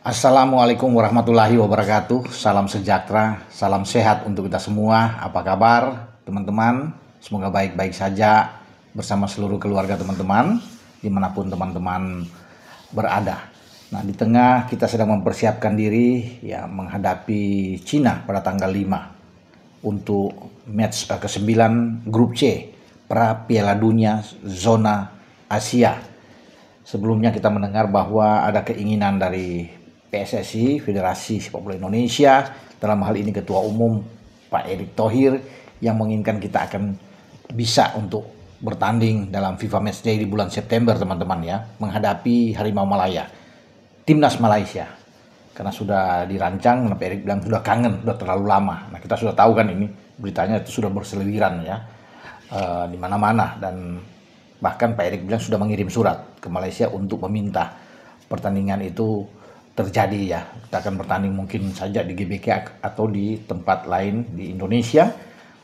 Assalamualaikum warahmatullahi wabarakatuh. Salam sejahtera, salam sehat untuk kita semua. Apa kabar teman-teman? Semoga baik-baik saja bersama seluruh keluarga teman-teman dimanapun teman-teman berada. Nah, di tengah kita sedang mempersiapkan diri ya menghadapi Cina pada tanggal 5 untuk match ke-9 grup C pra Piala Dunia zona Asia. Sebelumnya kita mendengar bahwa ada keinginan dari PSSI, Federasi Sepak Bola Indonesia, dalam hal ini Ketua Umum Pak Erick Thohir, yang menginginkan kita akan bisa untuk bertanding dalam FIFA Matchday di bulan September teman-teman ya, menghadapi Harimau Malaya, Timnas Malaysia. Karena sudah dirancang, Pak Erick bilang sudah kangen, sudah terlalu lama. Nah, kita sudah tahu kan ini beritanya itu sudah berseliweran ya di mana-mana, dan bahkan Pak Erick bilang sudah mengirim surat ke Malaysia untuk meminta pertandingan itu terjadi ya. Kita akan bertanding mungkin saja di GBK atau di tempat lain di Indonesia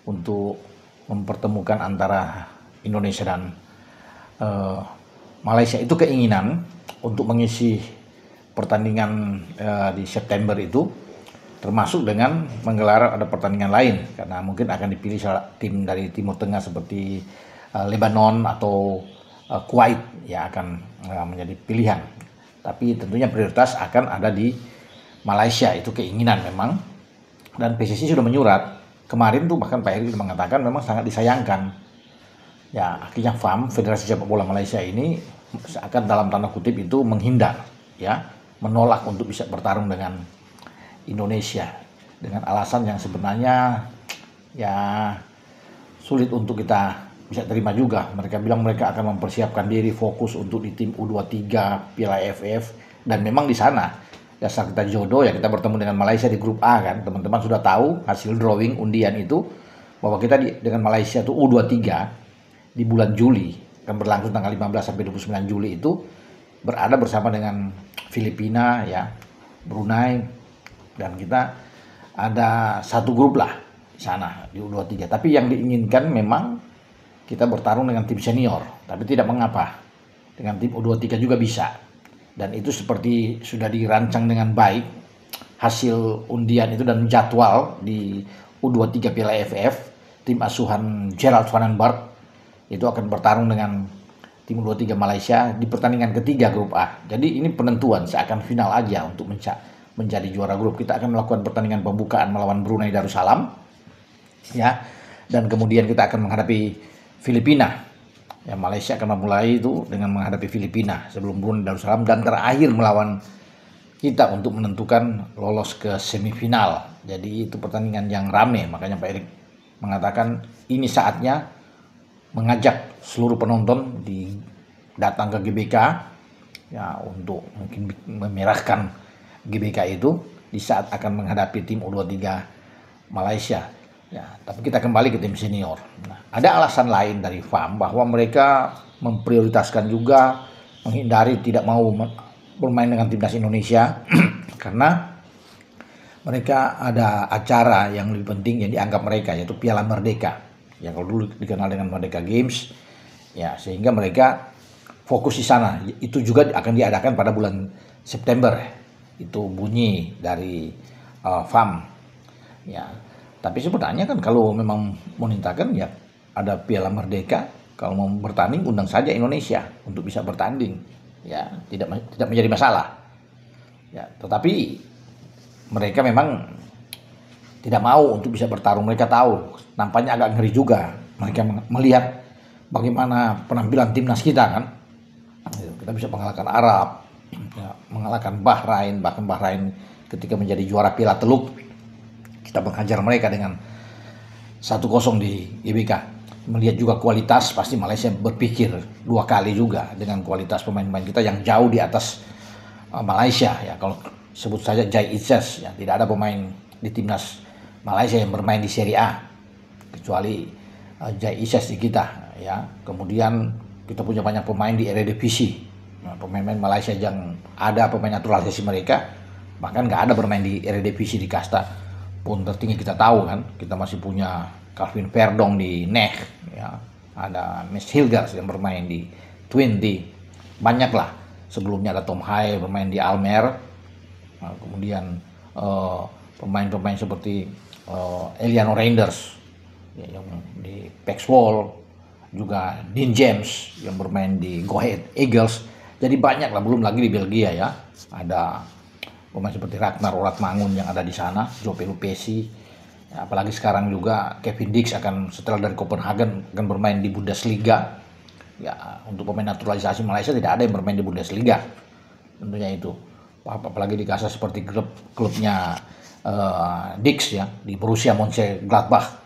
untuk mempertemukan antara Indonesia dan Malaysia. Itu keinginan untuk mengisi pertandingan di September itu, termasuk dengan menggelar ada pertandingan lain, karena mungkin akan dipilih tim dari Timur Tengah seperti Lebanon atau Kuwait ya akan menjadi pilihan. Tapi tentunya prioritas akan ada di Malaysia, itu keinginan memang. Dan PSSI sudah menyurat kemarin tuh, bahkan Pak Erick mengatakan memang sangat disayangkan ya, akhirnya FAM, Federasi Sepak Bola Malaysia ini akan dalam tanda kutip itu menghindar ya, menolak untuk bisa bertarung dengan Indonesia dengan alasan yang sebenarnya ya sulit untuk kita bisa terima juga. Mereka bilang mereka akan mempersiapkan diri fokus untuk di tim U23 Piala AFF, dan memang di sana dasar kita jodoh ya, kita bertemu dengan Malaysia di grup A kan. Teman-teman sudah tahu hasil drawing undian itu bahwa kita dengan Malaysia itu U23 di bulan Juli akan berlangsung tanggal 15 sampai 29 Juli itu berada bersama dengan Filipina ya, Brunei, dan kita ada satu grup lah di sana di U23. Tapi yang diinginkan memang kita bertarung dengan tim senior, tapi tidak mengapa, dengan tim U23 juga bisa. Dan itu seperti sudah dirancang dengan baik hasil undian itu, dan jadwal di U23 Piala AFF, tim asuhan Gerald van den Berg itu akan bertarung dengan tim U23 Malaysia di pertandingan ketiga grup A. Jadi ini penentuan seakan final aja untuk menjadi juara grup. Kita akan melakukan pertandingan pembukaan melawan Brunei Darussalam ya, dan kemudian kita akan menghadapi Filipina ya. Malaysia akan memulai itu dengan menghadapi Filipina sebelum Brunei Darussalam, dan terakhir melawan kita untuk menentukan lolos ke semifinal. Jadi itu pertandingan yang ramai, makanya Pak Erick mengatakan ini saatnya mengajak seluruh penonton datang ke GBK ya, untuk mungkin memerahkan GBK itu di saat akan menghadapi tim U23 Malaysia. Ya, tapi kita kembali ke tim senior. Nah, ada alasan lain dari FAM bahwa mereka memprioritaskan juga menghindari, tidak mau bermain dengan timnas Indonesia karena mereka ada acara yang lebih penting yang dianggap mereka, yaitu Piala Merdeka. Ya, kalau dulu dikenal dengan Merdeka Games. Ya, sehingga mereka fokus di sana. Itu juga akan diadakan pada bulan September. Itu bunyi dari FAM. Ya. Tapi sebenarnya kan kalau memang memintakan ya ada Piala Merdeka, kalau mau bertanding undang saja Indonesia untuk bisa bertanding ya, tidak menjadi masalah ya. Tetapi mereka memang tidak mau untuk bisa bertarung. Mereka tahu nampaknya agak ngeri juga, mereka melihat bagaimana penampilan timnas kita kan. Kita bisa mengalahkan Arab ya, mengalahkan Bahrain, bahkan Bahrain ketika menjadi juara Piala Teluk kita menghajar mereka dengan 1-0 di GBK. Melihat juga kualitas, pasti Malaysia berpikir dua kali juga dengan kualitas pemain-pemain kita yang jauh di atas Malaysia ya. Kalau sebut saja Jai Itzes ya, tidak ada pemain di timnas Malaysia yang bermain di Serie A kecuali Jai Itzes di kita ya. Kemudian kita punya banyak pemain di Eredivisie. Nah, pemain-pemain Malaysia yang ada pemain naturalisasi mereka bahkan nggak ada bermain di Eredivisie di kasta pun tertinggi kita tahu kan. Kita masih punya Calvin Verdong di Neh ya, ada Mes Hilgers yang bermain di Twente, banyak lah. Sebelumnya ada Tom Haye bermain di Almer kemudian pemain-pemain seperti Eliano Reinders ya, yang di Paxwell, juga Dean James yang bermain di Go Ahead Eagles. Jadi banyak lah, belum lagi di Belgia ya. Ada pemain seperti Ragnar Oratmangun yang ada di sana, Joe Pelupesi. Ya, apalagi sekarang juga Kevin Dix akan setelah dari Copenhagen akan bermain di Bundesliga. Ya, untuk pemain naturalisasi Malaysia tidak ada yang bermain di Bundesliga. Tentunya itu. Apalagi di Gaza seperti klubnya Dix ya di Borussia Mönchengladbach.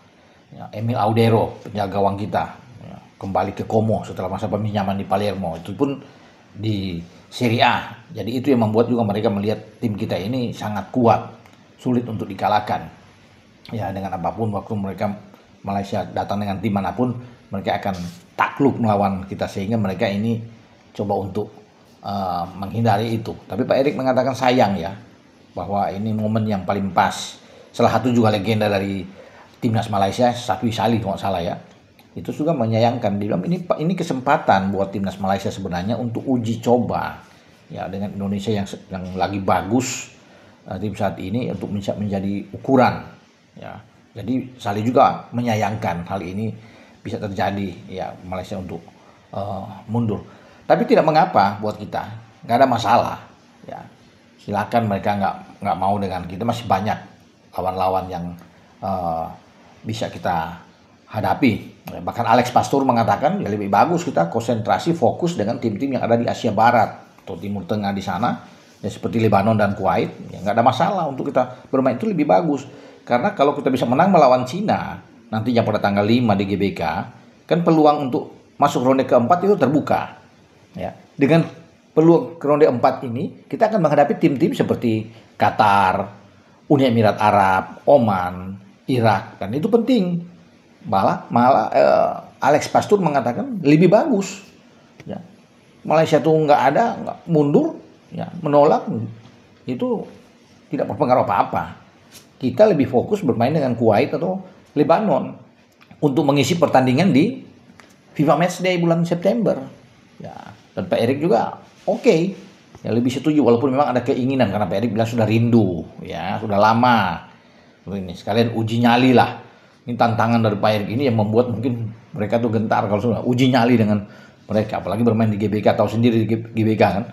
Ya, Emil Audero, penjaga gawang kita, ya, kembali ke Como setelah masa peminjaman di Palermo. Itu pun di Serie A. Jadi itu yang membuat juga mereka melihat tim kita ini sangat kuat, sulit untuk dikalahkan. Ya, dengan apapun waktu Malaysia datang dengan tim manapun, mereka akan takluk melawan kita, sehingga mereka ini coba untuk menghindari itu. Tapi Pak Erik mengatakan sayang ya, bahwa ini momen yang paling pas. Salah satu juga legenda dari timnas Malaysia, Satwi Salih kalau nggak salah ya, itu juga menyayangkan. Dia bilang ini kesempatan buat timnas Malaysia sebenarnya untuk uji coba ya dengan Indonesia yang lagi bagus tim saat ini, untuk menjadi ukuran. Ya, jadi Salih juga menyayangkan hal ini bisa terjadi ya, Malaysia untuk mundur. Tapi tidak mengapa buat kita, nggak ada masalah. Ya, silakan mereka nggak mau dengan kita, masih banyak lawan-lawan yang bisa kita hadapi. Bahkan Alex Pastur mengatakan ya lebih bagus kita konsentrasi fokus dengan tim-tim yang ada di Asia Barat atau Timur Tengah di sana, ya seperti Lebanon dan Kuwait. Ya, nggak ada masalah untuk kita bermain, itu lebih bagus. Karena kalau kita bisa menang melawan Cina nantinya pada tanggal 5 di GBK, kan peluang untuk masuk ronde keempat itu terbuka. Ya, dengan peluang ke ronde 4 ini kita akan menghadapi tim-tim seperti Qatar, Uni Emirat Arab, Oman, Irak, dan itu penting. Malah Alex Pastur mengatakan lebih bagus. Ya, Malaysia tuh nggak mundur, ya, menolak, itu tidak berpengaruh apa-apa. Kita lebih fokus bermain dengan Kuwait atau Lebanon untuk mengisi pertandingan di FIFA Matchday bulan September. Ya, dan Pak Erik juga oke. Ya, lebih setuju, walaupun memang ada keinginan karena Pak Erik bilang sudah rindu, ya sudah lama. Ini sekalian uji nyali lah. Ini tantangan dari Pak Erik ini yang membuat mungkin mereka tuh gentar kalau sudah uji nyali dengan mereka, apalagi bermain di GBK, tahu sendiri di GBK kan,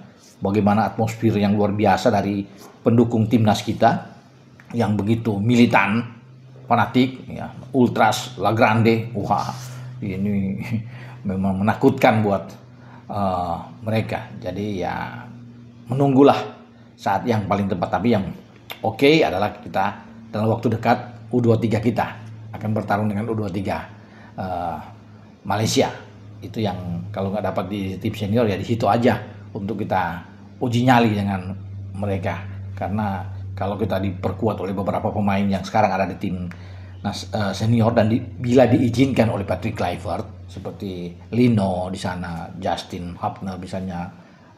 bagaimana atmosfer yang luar biasa dari pendukung timnas kita yang begitu militan, fanatik, ya, ultras, La Grande. Wah, ini memang menakutkan buat mereka. Jadi ya menunggulah saat yang paling tepat. Tapi yang oke adalah kita dalam waktu dekat U23 kita akan bertarung dengan U23 Malaysia. Itu yang kalau nggak dapat di tim senior ya di situ aja untuk kita uji nyali dengan mereka. Karena kalau kita diperkuat oleh beberapa pemain yang sekarang ada di tim senior dan bila diizinkan oleh Patrick Kluivert seperti Lino di sana, Justin Hubner misalnya,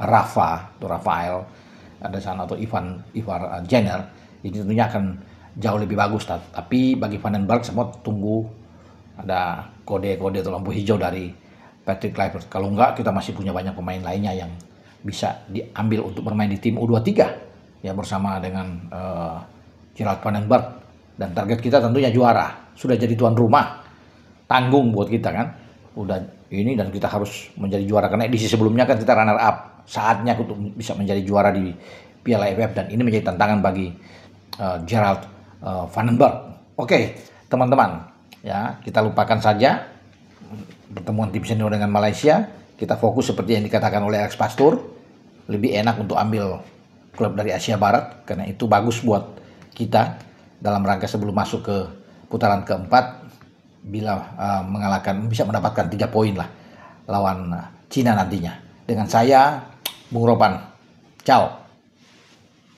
Rafael ada sana, atau Ivar Jenner, ini tentunya akan jauh lebih bagus. Tapi bagi Van den Berg semua tunggu ada kode-kode atau lampu hijau dari Patrick Kluivert. Kalau enggak, kita masih punya banyak pemain lainnya yang bisa diambil untuk bermain di tim U23 ya, bersama dengan Gerald Van den Berg. Dan target kita tentunya juara, sudah jadi tuan rumah, tanggung buat kita kan, udah ini, dan kita harus menjadi juara karena edisi sebelumnya kan kita runner up. Saatnya untuk bisa menjadi juara di Piala AFF, dan ini menjadi tantangan bagi Gerald Van den Berg. Oke, teman-teman, ya kita lupakan saja pertemuan tim senior dengan Malaysia. Kita fokus seperti yang dikatakan oleh Alex Pastur, lebih enak untuk ambil klub dari Asia Barat karena itu bagus buat kita dalam rangka sebelum masuk ke putaran keempat, bila bisa mendapatkan 3 poin lah lawan Cina nantinya. Dengan saya, Bung Ropan, ciao.